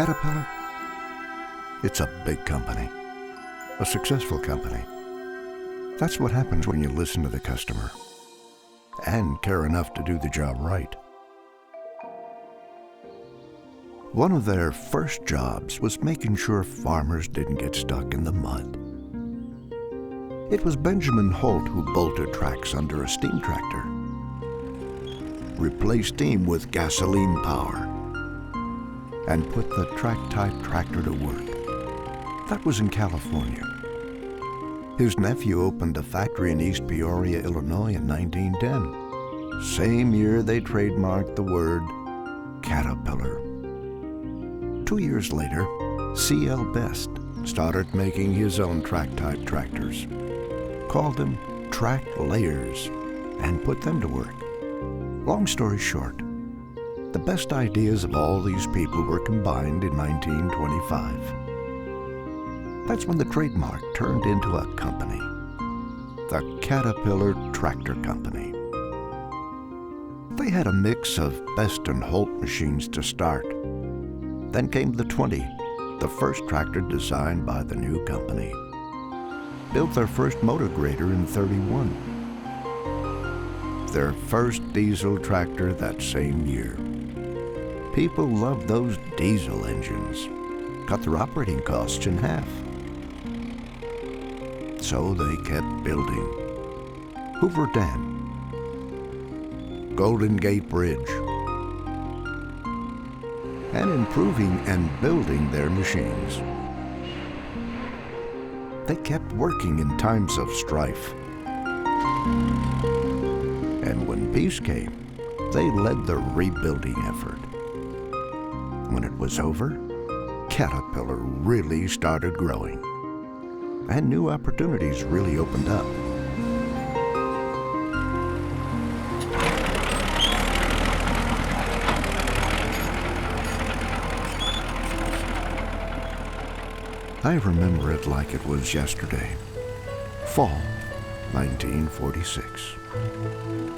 Caterpillar, it's a big company, a successful company. That's what happens when you listen to the customer and care enough to do the job right. One of their first jobs was making sure farmers didn't get stuck in the mud. It was Benjamin Holt who bolted tracks under a steam tractor, replaced steam with gasoline power, and put the track-type tractor to work. That was in California. His nephew opened a factory in East Peoria, Illinois in 1910. Same year they trademarked the word Caterpillar. 2 years later, C.L. Best started making his own track-type tractors, called them track layers, and put them to work. Long story short, the best ideas of all these people were combined in 1925. That's when the trademark turned into a company, the Caterpillar Tractor Company. They had a mix of Best and Holt machines to start. Then came the 20, the first tractor designed by the new company. Built their first motor grader in 31. Their first diesel tractor that same year. People loved those diesel engines. Cut their operating costs in half. So they kept building. Hoover Dam, Golden Gate Bridge, and improving and building their machines. They kept working in times of strife. And when peace came, they led the rebuilding effort. When it was over, Caterpillar really started growing, and new opportunities really opened up. I remember it like it was yesterday. Fall, 1946.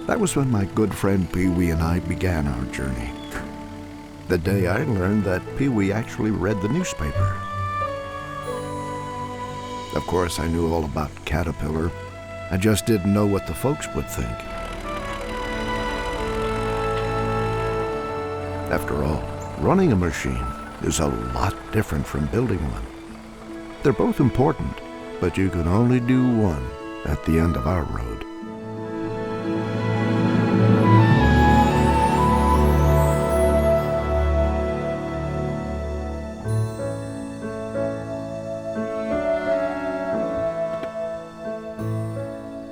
That was when my good friend Pee Wee and I began our journey. The day I learned that Pee Wee actually read the newspaper. Of course, I knew all about Caterpillar. I just didn't know what the folks would think. After all, running a machine is a lot different from building one. They're both important, but you can only do one at the end of our road.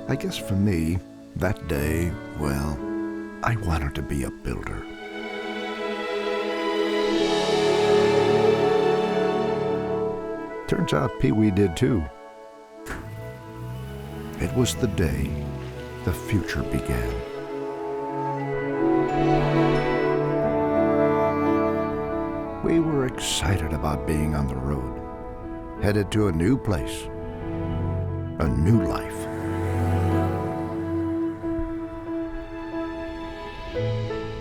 I guess for me, that day, well, I wanted to be a builder. Turns out Pee Wee did too. It was the day the future began. We were excited about being on the road, headed to a new place, a new life.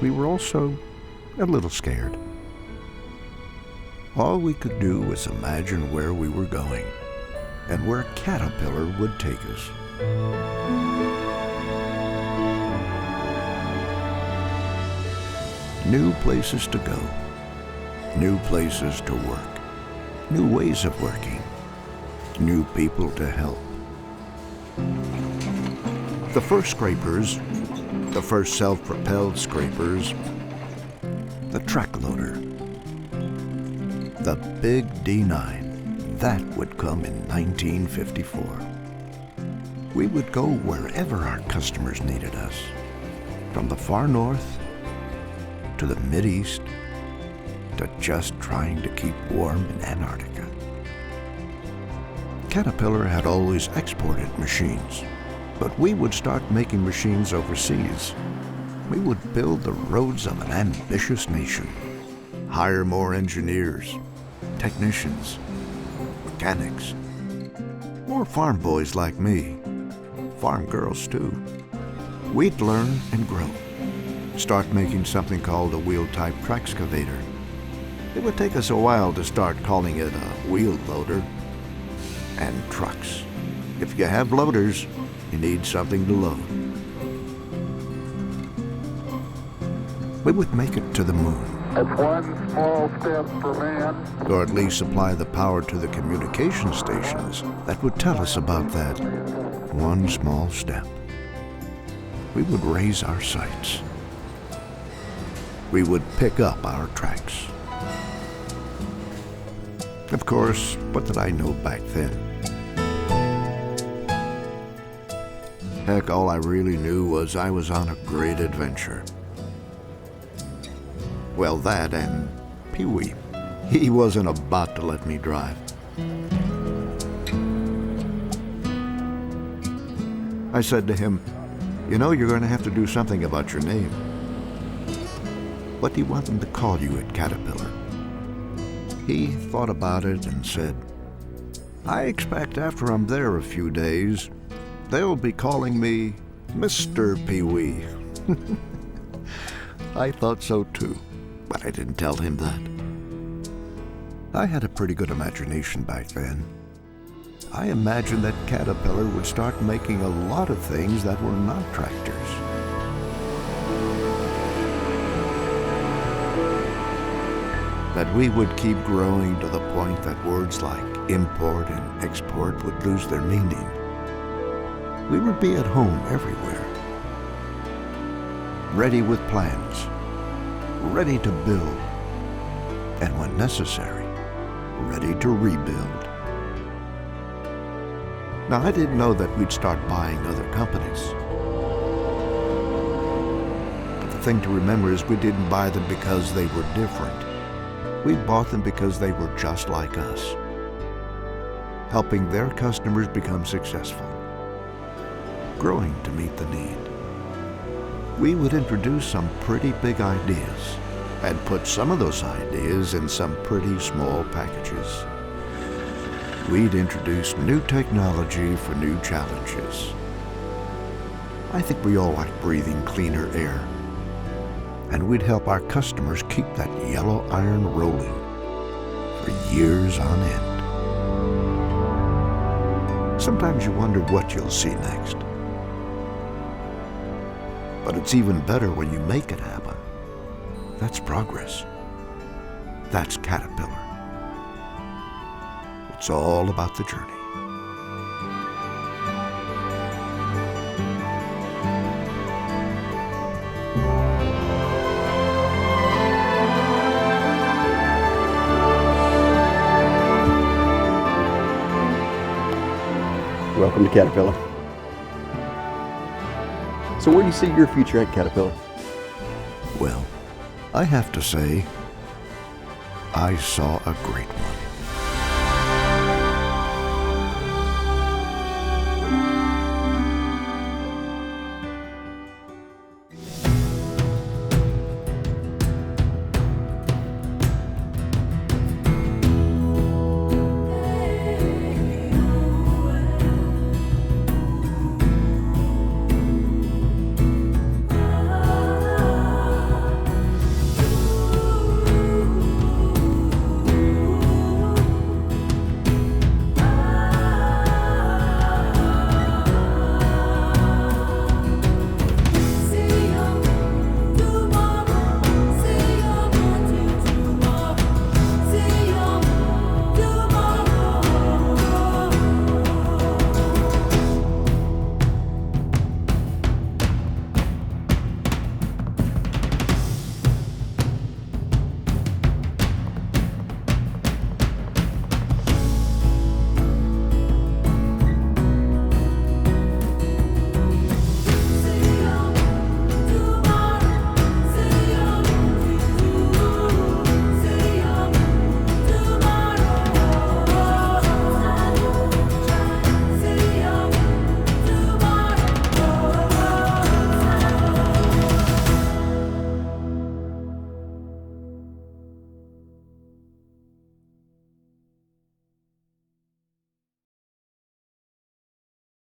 We were also a little scared. All we could do was imagine where we were going and where Caterpillar would take us. New places to go, new places to work, new ways of working, new people to help. The first scrapers, the first self-propelled scrapers, the track loader, the big D9, that would come in 1954. We would go wherever our customers needed us, from the far north to the Mideast to just trying to keep warm in Antarctica. Caterpillar had always exported machines, but we would start making machines overseas. We would build the roads of an ambitious nation, hire more engineers, technicians, mechanics, more farm boys like me, farm girls too. We'd learn and grow, start making something called a wheel-type track excavator, It would take us a while to start calling it a wheel loader. And trucks. If you have loaders, you need something to load. We would make it to the moon. It's one small step for man. Or at least supply the power to the communication stations that would tell us about that one small step. We would raise our sights. We would pick up our tracks. Of course, what did I know back then? Heck, all I really knew was I was on a great adventure. Well, that and Pee-wee. He wasn't about to let me drive. I said to him, "You know, you're going to have to do something about your name. What do you want them to call you at Caterpillar?" He thought about it and said, "I expect after I'm there a few days, they'll be calling me Mr. Pee-wee." I thought so too, but I didn't tell him that. I had a pretty good imagination back then. I imagined that Caterpillar would start making a lot of things that were not tractors. That we would keep growing to the point that words like import and export would lose their meaning. We would be at home everywhere, ready with plans, ready to build, and when necessary, ready to rebuild. Now, I didn't know that we'd start buying other companies. But the thing to remember is we didn't buy them because they were different. We bought them because they were just like us, helping their customers become successful, growing to meet the need. We would introduce some pretty big ideas and put some of those ideas in some pretty small packages. We'd introduce new technology for new challenges. I think we all like breathing cleaner air, and we'd help our customers keep that yellow iron rolling for years on end. Sometimes you wonder what you'll see next. But it's even better when you make it happen. That's progress. That's Caterpillar. It's all about the journey. Welcome to Caterpillar. So where do you see your future at Caterpillar? Well, I have to say, I saw a great one.